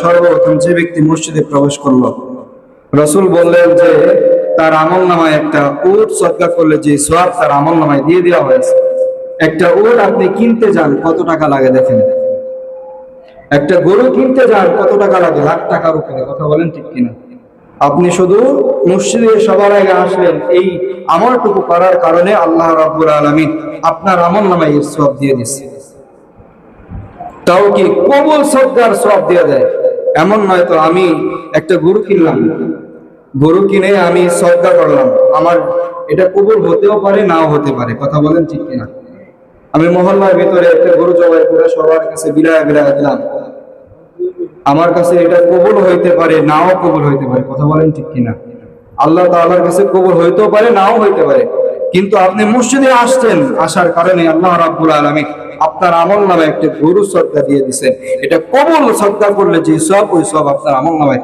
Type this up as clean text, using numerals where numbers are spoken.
সর্বপ্রথম যে ব্যক্তি মসজিদে প্রবেশ করলো, রাসূল বললেন যে তার আমলনামায় একটা উট সদকা করলে যে সওয়াব তার আমলনামায় দিয়ে দেওয়া হয়েছে। একটা উট আপনি কিনতে যান, কত টাকা লাগে দেখেন। একটা গরু কিনতে যান, কত টাকা লাগে? লাখ টাকার উপরে। কথা বলেন ঠিক কিনা? আপনি শুধু মসজিদে সবার আগে আসলেন, এই আমলটুকু করার কারণে আল্লাহ রাব্বুল আলামিন আপনার আমলনামায় এর সওয়াব দিয়ে দিচ্ছে। তাও কি কবুল সদকার সওয়াব দিয়ে দেয়? এমন নয় তো আমি একটা গরু কিনলাম, গরু কিনে আমি সদকা করলাম, আমার এটা কবুল হতেও পারে নাও হতে পারে। কথা বলেন ঠিক কিনা? আমি মহল্লার ভিতরে একটা গরু জবাই করে সবার কাছে বিলায়া বিলায়া দিলাম, আমার কাছে এটা কবুল হইতে পারে নাও কবুল হইতে পারে। কথা বলেন ঠিক কিনা? আল্লাহ তাআলার কাছে কবুল হইতেও পারে নাও হইতে পারে, কিন্তু আপনি মসজিদে আসছেন, আসার কারণে আল্লাহ রাব্বুল আলামিন আপনার আমলনামায় একটা গরু সদকা দিয়ে দিয়েছেন। এটা কবুল সদকা করলে যে সওয়াব, ওই সওয়াব আপনার আমলনামায়